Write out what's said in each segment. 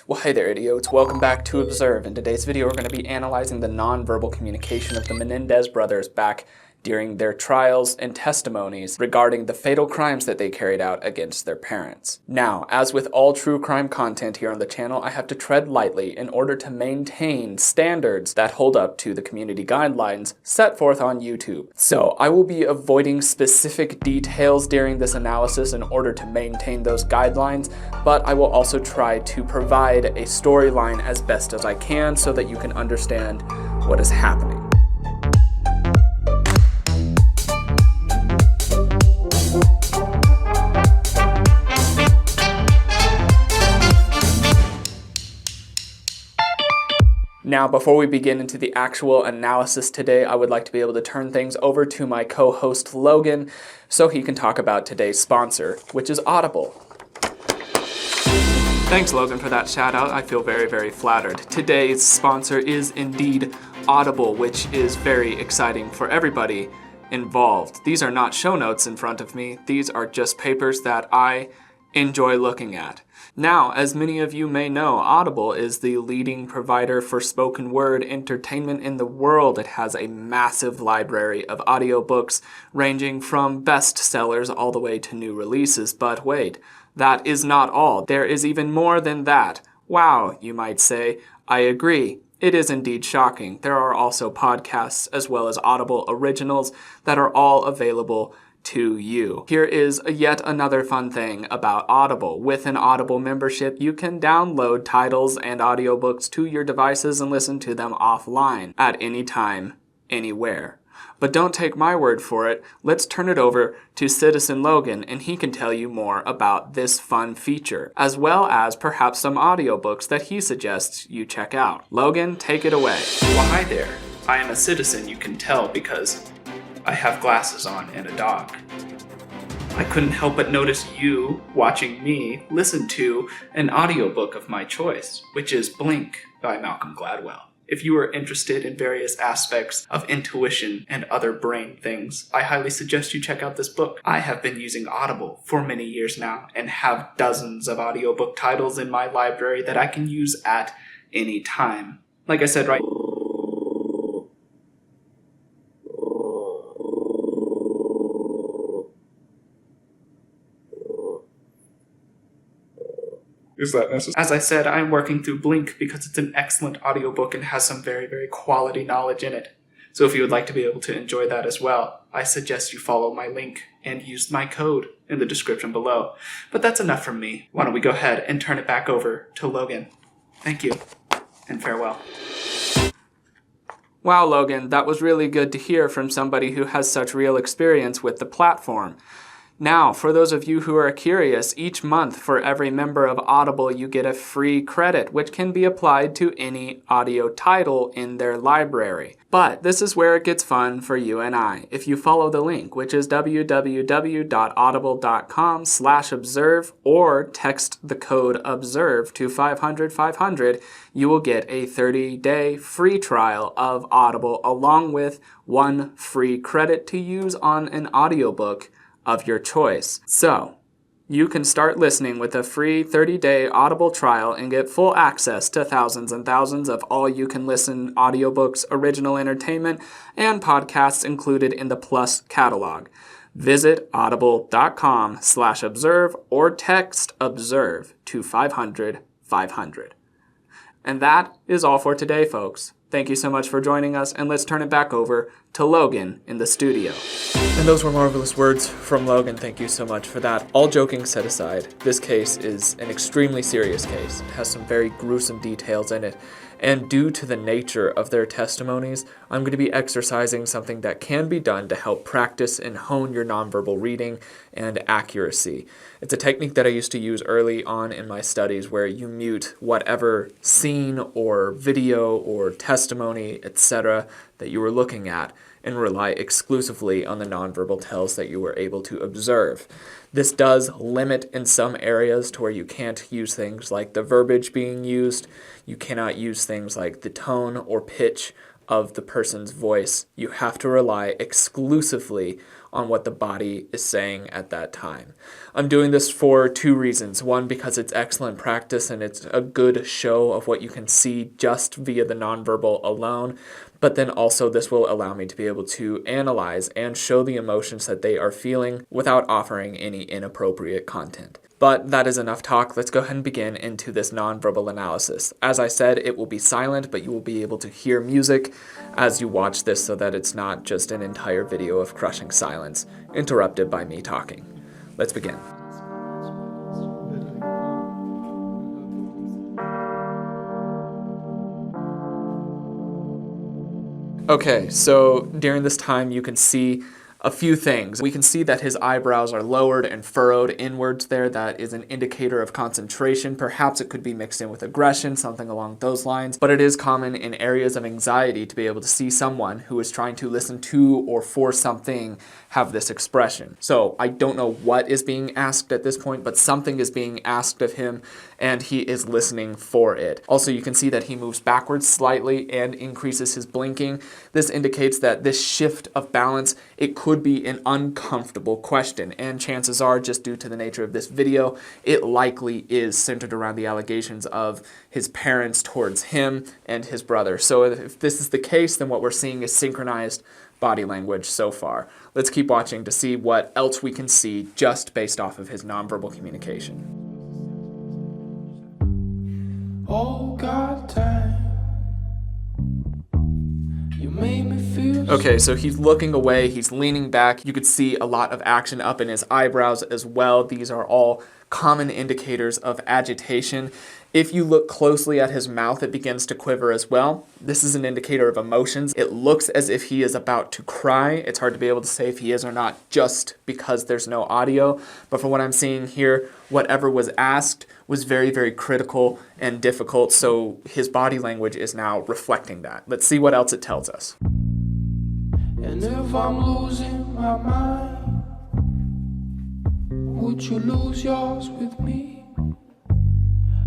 Well, hey there, idiots. Welcome back to Observe. In today's video, we're going to be analyzing the nonverbal communication of the Menéndez brothers back during their trials and testimonies regarding the fatal crimes that they carried out against their parents. Now, as with all true crime content here on the channel, I have to tread lightly in order to maintain standards that hold up to the community guidelines set forth on YouTube. So I will be avoiding specific details during this analysis in order to maintain those guidelines, but I will also try to provide a storyline as best as I can so that you can understand what is happening. Now, before we begin into the actual analysis today, I would like to be able to turn things over to my co-host Logan so he can talk about today's sponsor, which is Audible. Thanks, Logan, for that shout out. I feel very, very flattered. Today's sponsor is indeed Audible, which is very exciting for everybody involved. These are not show notes in front of me. These are just papers that I enjoy looking at. Now, as many of you may know, Audible is the leading provider for spoken word entertainment in the world. It has a massive library of audiobooks ranging from bestsellers all the way to new releases. But wait, that is not all. There is even more than that. Wow, you might say. I agree. It is indeed shocking. There are also podcasts as well as Audible originals that are all available to you. Here is yet another fun thing about Audible. With an Audible membership, you can download titles and audiobooks to your devices and listen to them offline at any time, anywhere. But don't take my word for it. Let's turn it over to Citizen Logan and he can tell you more about this fun feature, as well as perhaps some audiobooks that he suggests you check out. Logan, take it away. Well, hi there. I am a citizen, you can tell, because I have glasses on and a dog. I couldn't help but notice you watching me listen to an audiobook of my choice, which is Blink by Malcolm Gladwell. If you are interested in various aspects of intuition and other brain things, I highly suggest you check out this book. I have been using Audible for many years now and have dozens of audiobook titles in my library that I can use at any time. Like I said, right? Is that necessary? As I said, I'm working through Blink because it's an excellent audiobook and has some very, very quality knowledge in it. So if you would like to be able to enjoy that as well, I suggest you follow my link and use my code in the description below. But that's enough from me. Why don't we go ahead and turn it back over to Logan. Thank you, and farewell. Wow, Logan, that was really good to hear from somebody who has such real experience with the platform. Now, for those of you who are curious, each month for every member of Audible you get a free credit, which can be applied to any audio title in their library. But this is where it gets fun for you and I. If you follow the link, which is www.audible.com/observe, or text the code OBSERVE to 500-500, you will get a 30-day free trial of Audible along with one free credit to use on an audiobook of your choice. So, you can start listening with a free 30-day Audible trial and get full access to thousands and thousands of all-you-can-listen audiobooks, original entertainment, and podcasts included in the Plus catalog. Visit audible.com/observe or text OBSERVE to 500-500. And that is all for today, folks. Thank you so much for joining us, and let's turn it back over to Logan in the studio. And those were marvelous words from Logan. Thank you so much for that. All joking set aside, this case is an extremely serious case. It has some very gruesome details in it, and due to the nature of their testimonies, I'm going to be exercising something that can be done to help practice and hone your nonverbal reading and accuracy. It's a technique that I used to use early on in my studies where you mute whatever scene or video or testimony, etc., that you were looking at and rely exclusively on the nonverbal tells that you were able to observe. This does limit in some areas to where you can't use things like the verbiage being used. You cannot use things like the tone or pitch of the person's voice. You have to rely exclusively on what the body is saying at that time. I'm doing this for two reasons. One, because it's excellent practice and it's a good show of what you can see just via the nonverbal alone. But then also this will allow me to be able to analyze and show the emotions that they are feeling without offering any inappropriate content. But that is enough talk. Let's go ahead and begin into this nonverbal analysis. As I said, it will be silent, but you will be able to hear music as you watch this so that it's not just an entire video of crushing silence interrupted by me talking. Let's begin. Okay, so during this time you can see a few things. We can see that his eyebrows are lowered and furrowed inwards there. That is an indicator of concentration. Perhaps it could be mixed in with aggression, something along those lines. But it is common in areas of anxiety to be able to see someone who is trying to listen to or for something have this expression. So I don't know what is being asked at this point, but something is being asked of him and he is listening for it. Also, you can see that he moves backwards slightly and increases his blinking. This indicates that this shift of balance, it could be an uncomfortable question, and chances are, just due to the nature of this video, it likely is centered around the allegations of his parents towards him and his brother. So if this is the case, then what we're seeing is synchronized body language so far. Let's keep watching to see what else we can see just based off of his nonverbal communication. Oh God, time. You made me feel. Okay, so he's looking away, he's leaning back. You could see a lot of action up in his eyebrows as well. These are all common indicators of agitation. If you look closely at his mouth, it begins to quiver as well. This is an indicator of emotions. It looks as if he is about to cry. It's hard to be able to say if he is or not just because there's no audio. But from what I'm seeing here, whatever was asked was very, very critical and difficult. So his body language is now reflecting that. Let's see what else it tells us. And if I'm losing my mind, would you lose yours with me?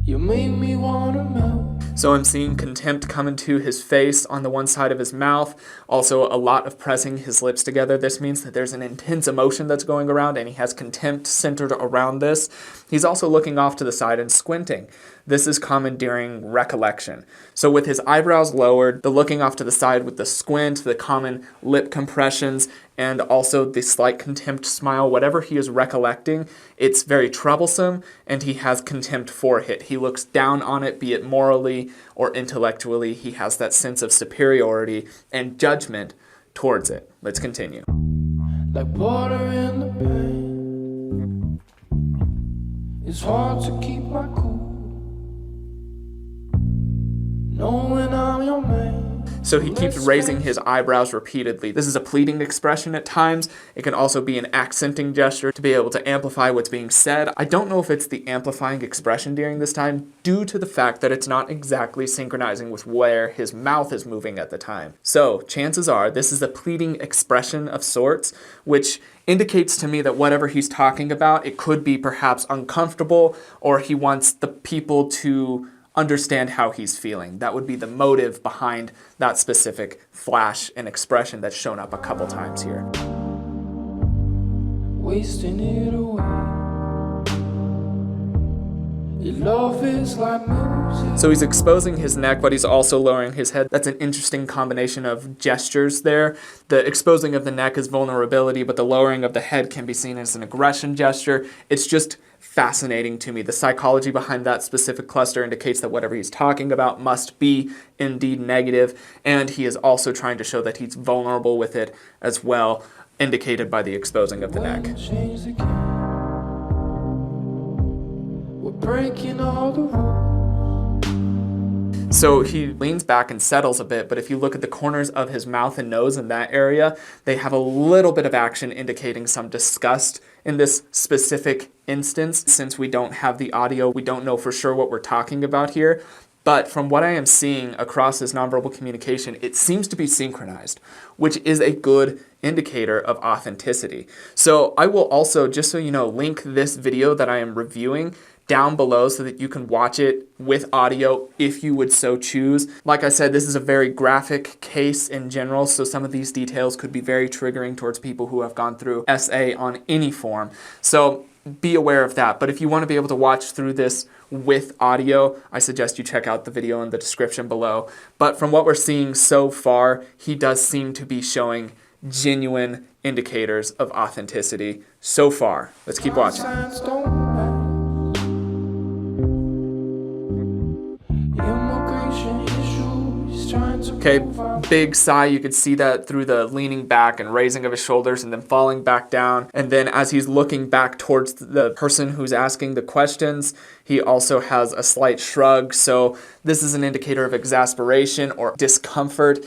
You made me wanna melt. So I'm seeing contempt come into his face on the one side of his mouth. Also a lot of pressing his lips together. This means that there's an intense emotion that's going around and he has contempt centered around this. He's also looking off to the side and squinting. This is common during recollection. So with his eyebrows lowered, the looking off to the side with the squint, the common lip compressions, and also the slight contempt smile, whatever he is recollecting, it's very troublesome and he has contempt for it. He looks down on it, be it morally or intellectually. He has that sense of superiority and judgment towards it. Let's continue. Like water in the pain, it's hard to keep my cool, knowing I'm your man. So he keeps raising his eyebrows repeatedly. This is a pleading expression at times. It can also be an accenting gesture to be able to amplify what's being said. I don't know if it's the amplifying expression during this time due to the fact that it's not exactly synchronizing with where his mouth is moving at the time. So chances are this is a pleading expression of sorts, which indicates to me that whatever he's talking about, it could be perhaps uncomfortable or he wants the people to understand how he's feeling. That would be the motive behind that specific flash and expression that's shown up a couple times here. Wasting it away. Your love is like music. So he's exposing his neck, but he's also lowering his head. That's an interesting combination of gestures there. The exposing of the neck is vulnerability, but the lowering of the head can be seen as an aggression gesture. It's just fascinating to me. The psychology behind that specific cluster indicates that whatever he's talking about must be indeed negative, and he is also trying to show that he's vulnerable with it as well, indicated by the exposing of the neck. We're breaking all the rules. So he leans back and settles a bit, but if you look at the corners of his mouth and nose in that area, they have a little bit of action indicating some disgust in this specific instance. Since we don't have the audio, we don't know for sure what we're talking about here. But from what I am seeing across this nonverbal communication, it seems to be synchronized, which is a good indicator of authenticity. So I will also, just so you know, link this video that I am reviewing down below so that you can watch it with audio if you would so choose. Like I said, this is a very graphic case in general, so some of these details could be very triggering towards people who have gone through SA on any form. So be aware of that. But if you want to be able to watch through this with audio, I suggest you check out the video in the description below. But from what we're seeing so far, he does seem to be showing genuine indicators of authenticity so far. Let's keep watching. Okay, big sigh. You could see that through the leaning back and raising of his shoulders and then falling back down. And then as he's looking back towards the person who's asking the questions, he also has a slight shrug. So this is an indicator of exasperation or discomfort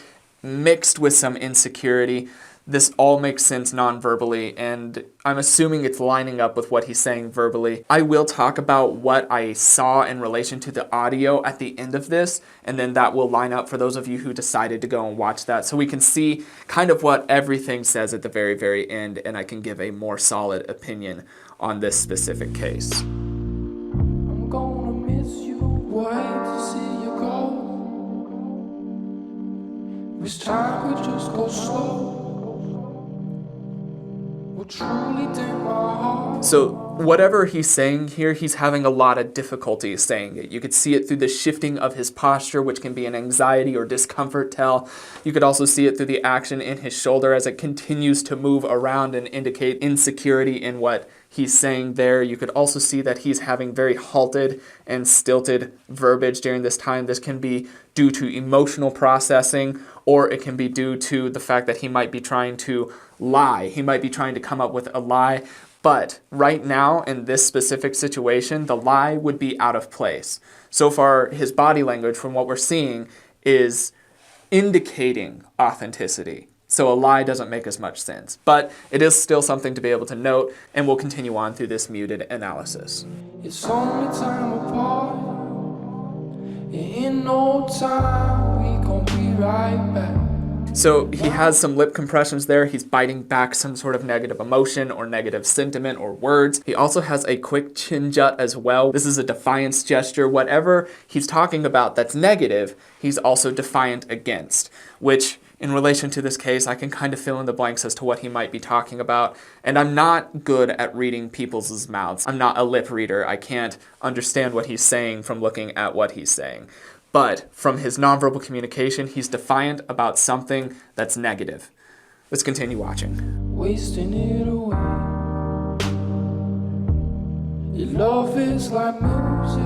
mixed with some insecurity. This all makes sense non-verbally, and I'm assuming it's lining up with what he's saying verbally. I will talk about what I saw in relation to the audio at the end of this, and then that will line up for those of you who decided to go and watch that, so we can see kind of what everything says at the very, very end, and I can give a more solid opinion on this specific case. I'm gonna miss you, wait to see you go. This time we just go slow. So whatever he's saying here, he's having a lot of difficulty saying it. You could see it through the shifting of his posture, which can be an anxiety or discomfort tell. You could also see it through the action in his shoulder as it continues to move around and indicate insecurity in what he's saying there. You could also see that he's having very halted and stilted verbiage during this time. This can be due to emotional processing, or it can be due to the fact that he might be trying to lie. He might be trying to come up with a lie, but right now in this specific situation, the lie would be out of place. So far, his body language, from what we're seeing, is indicating authenticity. So a lie doesn't make as much sense, but it is still something to be able to note, and we'll continue on through this muted analysis. It's only time apart. In no time, we gon' be right back. So he has some lip compressions there. He's biting back some sort of negative emotion or negative sentiment or words. He also has a quick chin jut as well. This is a defiance gesture. Whatever he's talking about that's negative, he's also defiant against, which in relation to this case, I can kind of fill in the blanks as to what he might be talking about. And I'm not good at reading people's mouths. I'm not a lip reader. I can't understand what he's saying from looking at what he's saying. But from his nonverbal communication, he's defiant about something that's negative. Let's continue watching. Wasting it away. Your love is like music.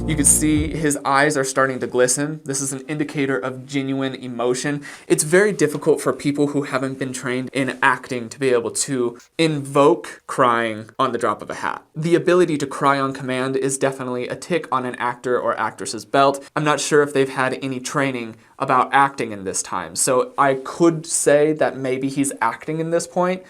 You can see his eyes are starting to glisten. This is an indicator of genuine emotion. It's very difficult for people who haven't been trained in acting to be able to invoke crying on the drop of a hat. The ability to cry on command is definitely a tick on an actor or actress's belt. I'm not sure if they've had any training about acting in this time, so I could say that maybe he's acting in this point.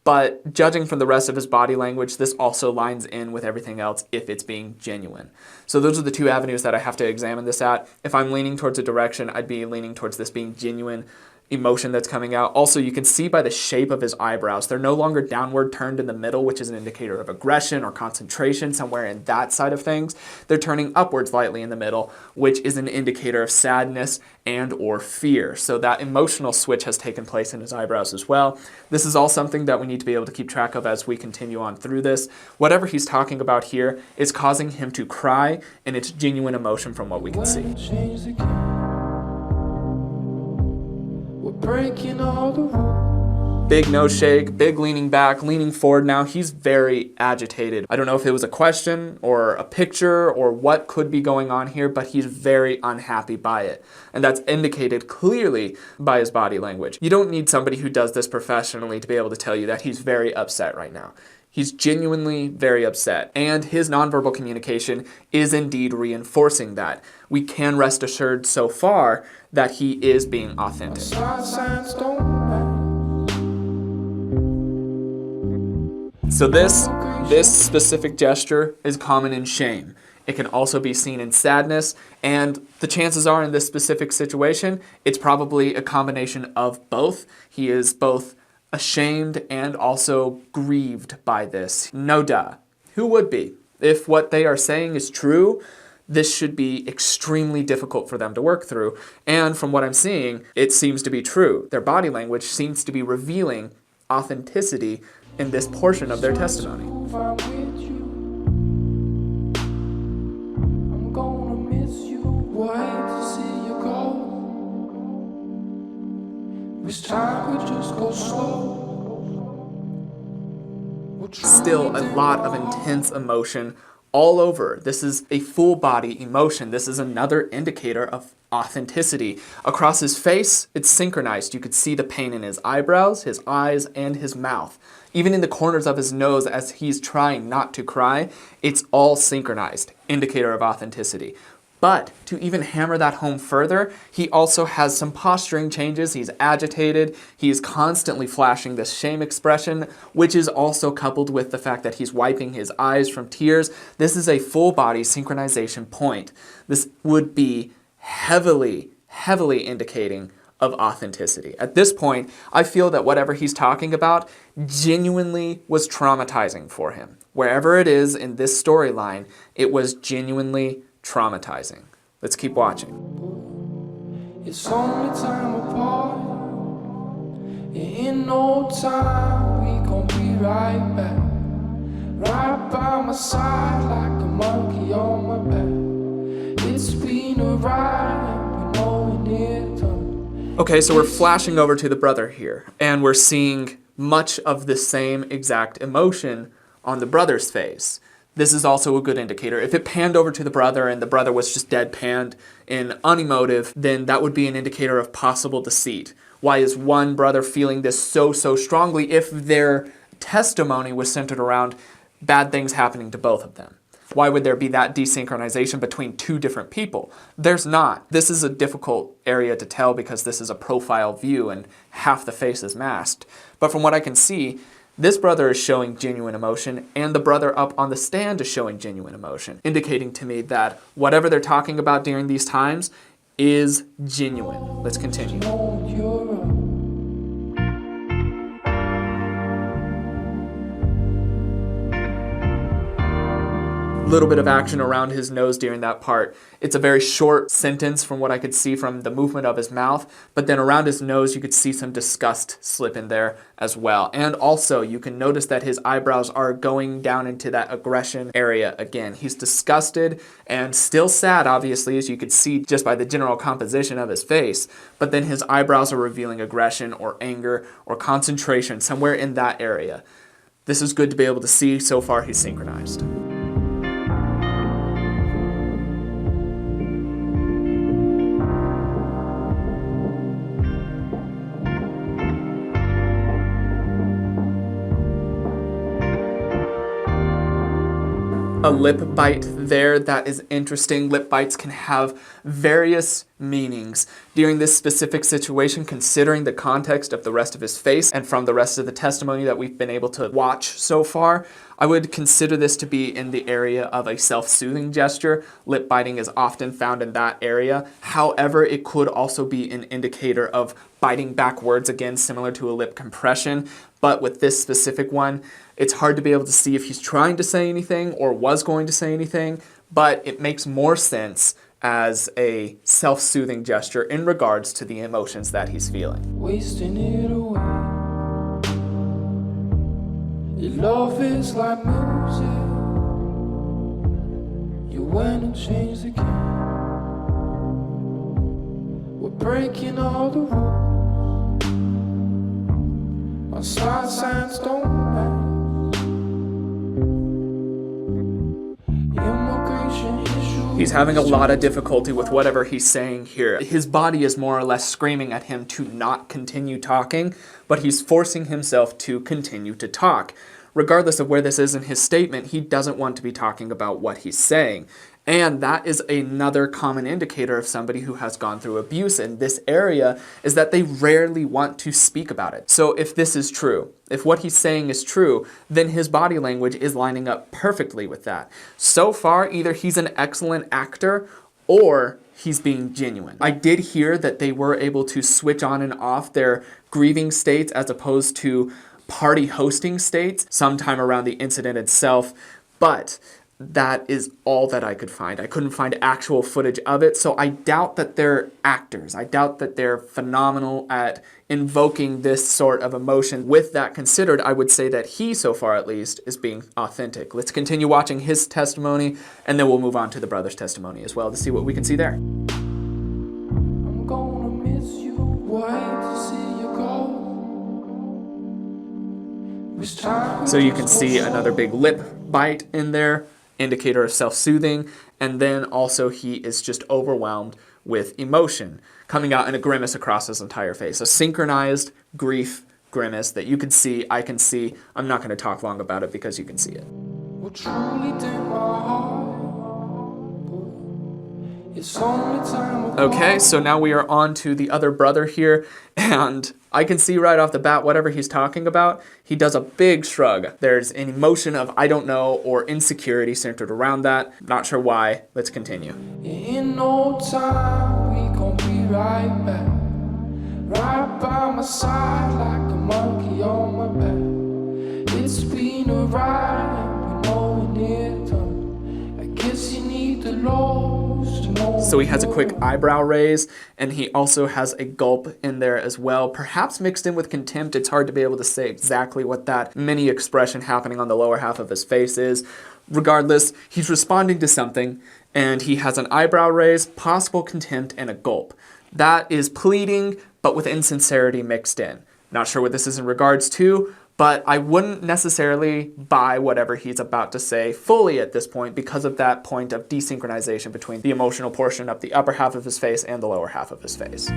But judging from the rest of his body language, this also lines in with everything else if it's being genuine. So those are the two avenues that I have to examine this at. If I'm leaning towards a direction, I'd be leaning towards this being genuine emotion that's coming out. Also, you can see by the shape of his eyebrows, they're no longer downward turned in the middle, which is an indicator of aggression or concentration somewhere in that side of things. They're turning upward slightly in the middle, which is an indicator of sadness and or fear. So that emotional switch has taken place in his eyebrows as well. This is all something that we need to be able to keep track of as we continue on through this. Whatever he's talking about here is causing him to cry, and it's genuine emotion from what we can see. Breaking all the rules. Big nose shake, big leaning back, leaning forward now. He's very agitated. I don't know if it was a question or a picture or what could be going on here, but he's very unhappy by it. And that's indicated clearly by his body language. You don't need somebody who does this professionally to be able to tell you that he's very upset right now. He's genuinely very upset, and his nonverbal communication is indeed reinforcing that. We can rest assured so far that he is being authentic. So this specific gesture is common in shame. It can also be seen in sadness, and the chances are in this specific situation, it's probably a combination of both. He is both ashamed and also grieved by this. No duh. Who would be? If what they are saying is true, this should be extremely difficult for them to work through. And from what I'm seeing, it seems to be true. Their body language seems to be revealing authenticity in this portion of their testimony. I'm with you. I'm gonna miss you. Wait to see you go. Wish time could just go slow. Still a lot of intense emotion all over. This is a full body emotion. This is another indicator of authenticity. Across his face, it's synchronized. You could see the pain in his eyebrows, his eyes, and his mouth. Even in the corners of his nose as he's trying not to cry, it's all synchronized, indicator of authenticity. But to even hammer that home further, he also has some posturing changes. He's agitated. He's constantly flashing this shame expression, which is also coupled with the fact that he's wiping his eyes from tears. This is a full body synchronization point. This would be heavily indicating of authenticity. At this point, I feel that whatever he's talking about genuinely was traumatizing for him. Wherever it is in this storyline, it was genuinely traumatizing. Let's keep watching. It's only time apart. In no time, we gon' be right back. Right by my side, like a monkey on my back. It's been a ride, and we know we need time. Okay, so we're flashing over to the brother here, and we're seeing much of the same exact emotion on the brother's face. This is also a good indicator. If it panned over to the brother and the brother was just deadpanned and unemotive, then that would be an indicator of possible deceit. Why is one brother feeling this so strongly if their testimony was centered around bad things happening to both of them? Why would there be that desynchronization between two different people? There's not. This is a difficult area to tell because this is a profile view and half the face is masked. But from what I can see, this brother is showing genuine emotion, and the brother up on the stand is showing genuine emotion, indicating to me that whatever they're talking about during these times is genuine. Let's continue. Little bit of action around his nose during that part. It's a very short sentence from what I could see from the movement of his mouth, but then around his nose you could see some disgust slip in there as well. And also you can notice that his eyebrows are going down into that aggression area again. He's disgusted and still sad, obviously, as you could see just by the general composition of his face, but then his eyebrows are revealing aggression or anger or concentration somewhere in that area. This is good to be able to see. So far he's synchronized. A lip bite there, that is interesting. Lip bites can have various meanings. During this specific situation, considering the context of the rest of his face and from the rest of the testimony that we've been able to watch so far, I would consider this to be in the area of a self-soothing gesture. Lip biting is often found in that area. However, it could also be an indicator of biting back words, again, similar to a lip compression. But with this specific one, it's hard to be able to see if he's trying to say anything or was going to say anything, but it makes more sense as a self-soothing gesture in regards to the emotions that he's feeling. Wasting it away. Your love is like music. You went and changed the game. We're breaking all the rules. Our star signs don't match. He's having a lot of difficulty with whatever he's saying here. His body is more or less screaming at him to not continue talking, but he's forcing himself to continue to talk. Regardless of where this is in his statement, he doesn't want to be talking about what he's saying. And that is another common indicator of somebody who has gone through abuse in this area, is that they rarely want to speak about it. So if this is true, if what he's saying is true, then his body language is lining up perfectly with that. So far, either he's an excellent actor or he's being genuine. I did hear that they were able to switch on and off their grieving states as opposed to party hosting states sometime around the incident itself, but that is all that I could find. I couldn't find actual footage of it, so I doubt that they're actors. I doubt that they're phenomenal at invoking this sort of emotion. With that considered, I would say that he, so far at least, is being authentic. Let's continue watching his testimony, and then we'll move on to the brother's testimony as well to see what we can see there. I'm gonna miss you, wait to see you go. Wish time So you can was see so another big lip bite in there, indicator of self-soothing, and then also he is just overwhelmed with emotion, coming out in a grimace across his entire face, a synchronized grief grimace that you can see, I can see. I'm not going to talk long about it because you can see it. What truly did my heart, but it's only time will Okay, so now we are on to the other brother here, and I can see right off the bat whatever he's talking about, he does a big shrug. There's an emotion of I don't know or insecurity centered around that. Not sure why. Let's continue. In no time, we gon' be right back. Right by my side like a monkey on my back. It's been a ride and we know when it's done. I guess you need the lows to know. So he has a quick eyebrow raise, and he also has a gulp in there as well, perhaps mixed in with contempt. It's hard to be able to say exactly what that mini expression happening on the lower half of his face is. Regardless, he's responding to something, and he has an eyebrow raise, possible contempt, and a gulp. That is pleading, but with insincerity mixed in. Not sure what this is in regards to, but I wouldn't necessarily buy whatever he's about to say fully at this point because of that point of desynchronization between the emotional portion of the upper half of his face and the lower half of his face.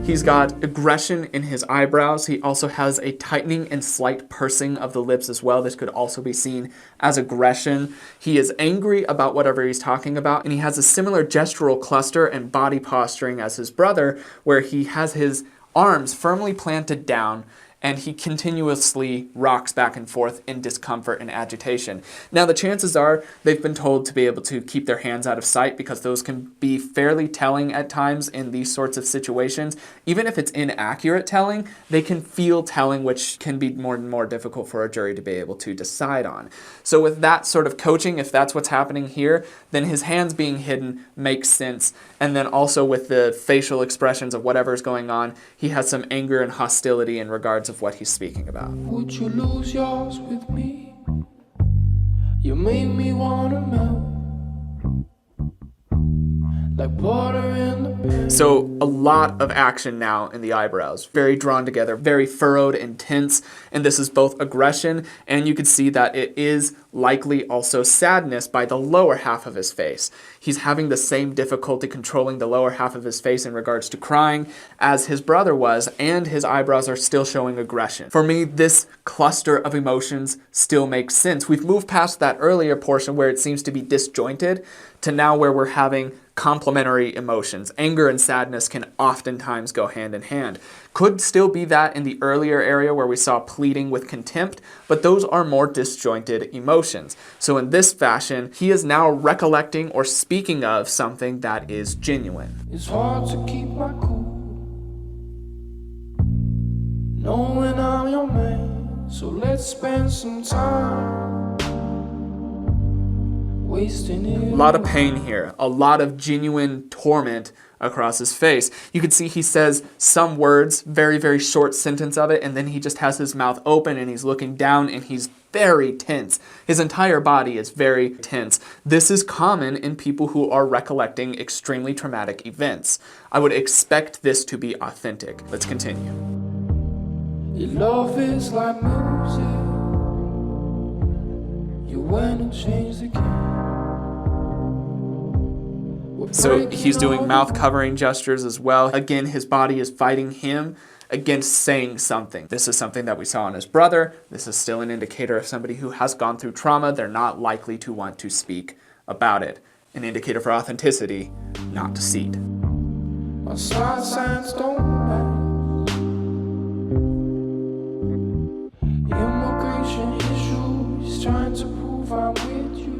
He's got aggression in his eyebrows. He also has a tightening and slight pursing of the lips as well. This could also be seen as aggression. He is angry about whatever he's talking about, and he has a similar gestural cluster and body posturing as his brother, where he has his arms firmly planted down and he continuously rocks back and forth in discomfort and agitation. Now, the chances are they've been told to be able to keep their hands out of sight because those can be fairly telling at times in these sorts of situations. Even if it's inaccurate telling, they can feel telling, which can be more and more difficult for a jury to be able to decide on. So with that sort of coaching, if that's what's happening here, then his hands being hidden makes sense. And then also with the facial expressions of whatever's going on, he has some anger and hostility in regards of what he's speaking about. Would you lose yours with me? You make me wanna melt like water in the pan. So a lot of action now in the eyebrows, very drawn together, very furrowed and tense, and this is both aggression, and you can see that it is likely also sadness by the lower half of his face. He's having the same difficulty controlling the lower half of his face in regards to crying as his brother was, and his eyebrows are still showing aggression. For me, this cluster of emotions still makes sense. We've moved past that earlier portion where it seems to be disjointed to now where we're having complementary emotions. Anger and sadness can oftentimes go hand in hand. Could still be that in the earlier area where we saw pleading with contempt, but those are more disjointed emotions. So in this fashion, he is now recollecting or speaking of something that is genuine. It's hard to keep my cool, knowing I'm your man. So let's spend some time wasting it. A lot of pain here, a lot of genuine torment across his face. You can see he says some words, very, very short sentence of it, and then he just has his mouth open and he's looking down and he's very tense. His entire body is very tense. This is common in people who are recollecting extremely traumatic events. I would expect this to be authentic. Let's continue. Your love is like music. You went and changed the game. So he's doing mouth covering gestures as well. Again, his body is fighting him against saying something. This is something that we saw in his brother. This is still an indicator of somebody who has gone through trauma. They're not likely to want to speak about it. An indicator for authenticity, not deceit. My star signs don't match. Immigration issues trying to prove I'm with you.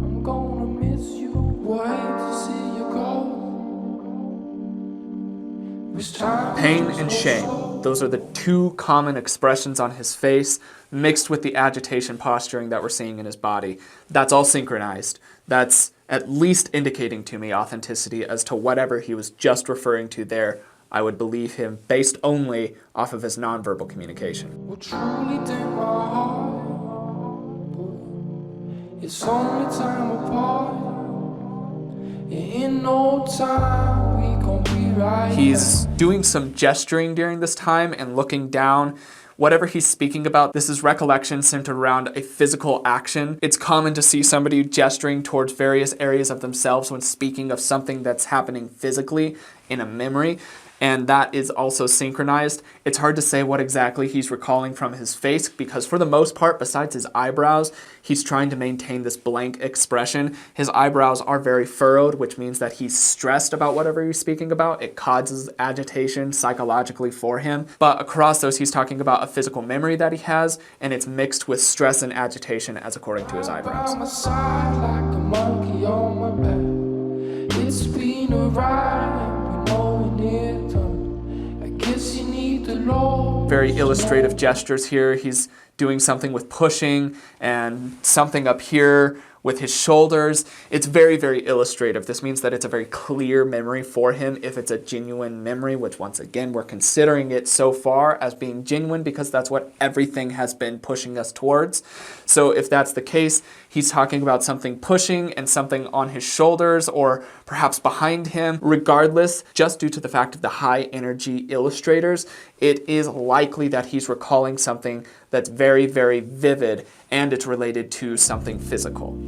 I'm gonna miss you. Wish time Pain was and no shame. slow. Those are the two common expressions on his face, mixed with the agitation posturing that we're seeing in his body. That's all synchronized. That's at least indicating to me authenticity as to whatever he was just referring to there. I would believe him based only off of his nonverbal communication. What truly did my heart, boy, it's only time apart. In no time we gon' be right. He's doing some gesturing during this time and looking down. Whatever he's speaking about, this is recollection centered around a physical action. It's common to see somebody gesturing towards various areas of themselves when speaking of something that's happening physically in a memory, and that is also synchronized. It's hard to say what exactly he's recalling from his face because for the most part, besides his eyebrows, he's trying to maintain this blank expression. His eyebrows are very furrowed, which means that he's stressed about whatever he's speaking about. It causes agitation psychologically for him. But across those, he's talking about a physical memory that he has, and it's mixed with stress and agitation as according to his eyebrows. By my side like a monkey on my back. It's been a ride, and we know when it's done. I guess you need the Lord. Very illustrative gestures here. He's doing something with pushing and something up here with his shoulders. It's very, very illustrative. This means that it's a very clear memory for him if it's a genuine memory, which once again, we're considering it so far as being genuine because that's what everything has been pushing us towards. So if that's the case, he's talking about something pushing and something on his shoulders or perhaps behind him. Regardless, just due to the fact of the high energy illustrators, it is likely that he's recalling something that's very, very vivid and it's related to something physical.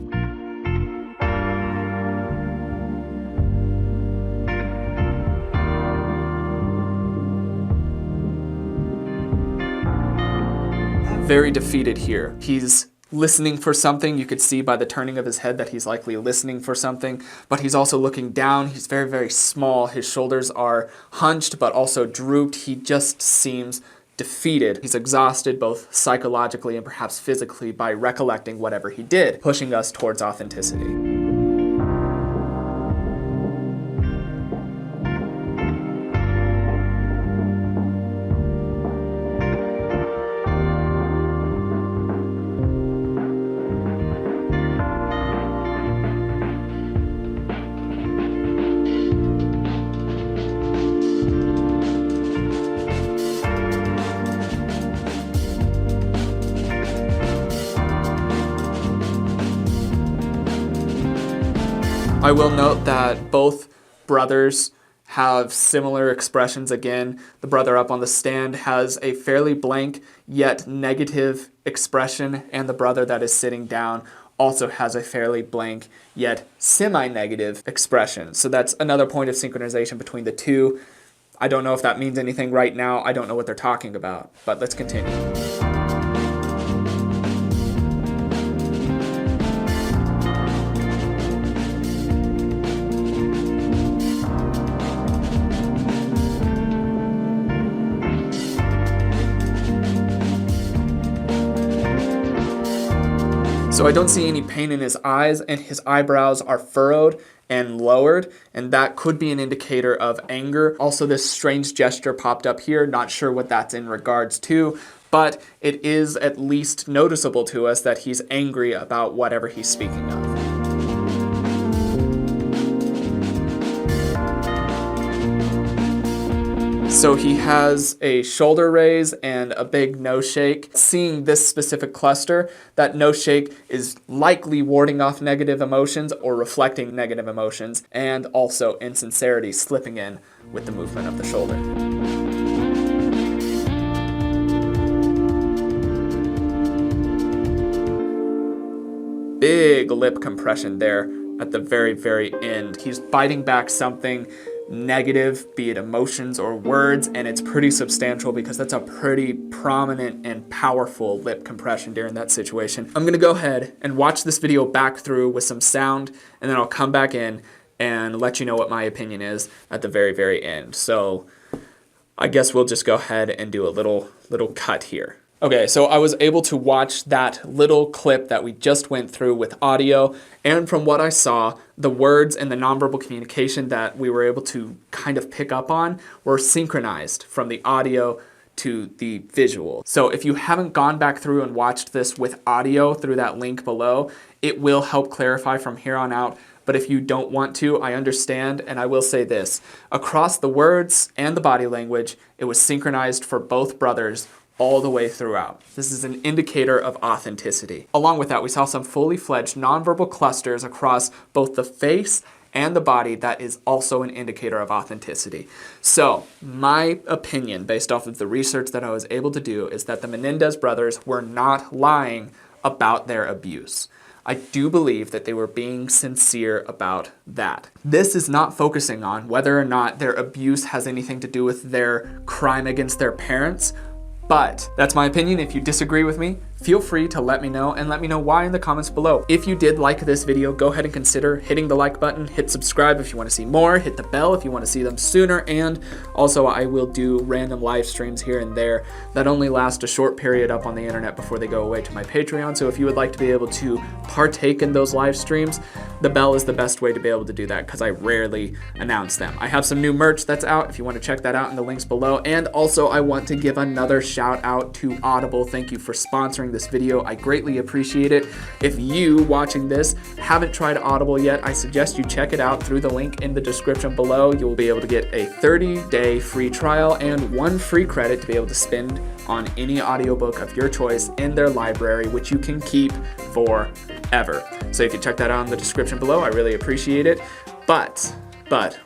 Very defeated here. He's listening for something. You could see by the turning of his head that he's likely listening for something, but he's also looking down. He's very, very small. His shoulders are hunched, but also drooped. He just seems defeated. He's exhausted both psychologically and perhaps physically by recollecting whatever he did, pushing us towards authenticity. I will note that both brothers have similar expressions again. The brother up on the stand has a fairly blank yet negative expression, and the brother that is sitting down also has a fairly blank yet semi-negative expression. So that's another point of synchronization between the two. I don't know if that means anything right now. I don't know what they're talking about, but let's continue. So I don't see any pain in his eyes, and his eyebrows are furrowed and lowered, and that could be an indicator of anger. Also, this strange gesture popped up here, not sure what that's in regards to, but it is at least noticeable to us that he's angry about whatever he's speaking of. So he has a shoulder raise and a big nose shake. Seeing this specific cluster, that nose shake is likely warding off negative emotions or reflecting negative emotions, and also insincerity slipping in with the movement of the shoulder. Big lip compression there at the very, very end. He's biting back something negative, be it emotions or words, and it's pretty substantial because that's a pretty prominent and powerful lip compression during that situation. I'm gonna go ahead and watch this video back through with some sound, and then I'll come back in and let you know what my opinion is at the very, very end. So I guess we'll just go ahead and do a little cut here. Okay, so I was able to watch that little clip that we just went through with audio, and from what I saw, the words and the nonverbal communication that we were able to kind of pick up on were synchronized from the audio to the visual. So if you haven't gone back through and watched this with audio through that link below, it will help clarify from here on out. But if you don't want to, I understand, and I will say this. Across the words and the body language, it was synchronized for both brothers all the way throughout. This is an indicator of authenticity. Along with that, we saw some fully fledged nonverbal clusters across both the face and the body that is also an indicator of authenticity. So, my opinion, based off of the research that I was able to do, is that the Menéndez brothers were not lying about their abuse. I do believe that they were being sincere about that. This is not focusing on whether or not their abuse has anything to do with their crime against their parents, but that's my opinion. If you disagree with me, feel free to let me know, and let me know why in the comments below. If you did like this video, go ahead and consider hitting the like button, hit subscribe if you want to see more, hit the bell if you want to see them sooner, and also I will do random live streams here and there that only last a short period up on the internet before they go away to my Patreon. So if you would like to be able to partake in those live streams, the bell is the best way to be able to do that because I rarely announce them. I have some new merch that's out if you want to check that out in the links below. And also I want to give another shout out to Audible. Thank you for sponsoring this video. I greatly appreciate it. If you watching this haven't tried Audible yet, I suggest you check it out through the link in the description below. You'll be able to get a 30-day free trial and 1 free credit to be able to spend on any audiobook of your choice in their library, which you can keep forever. So if you check that out in the description below, I really appreciate it. But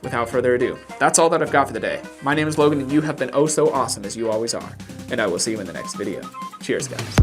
without further ado, that's all that I've got for the day. My name is Logan, and you have been oh so awesome as you always are. And I will see you in the next video. Cheers, guys.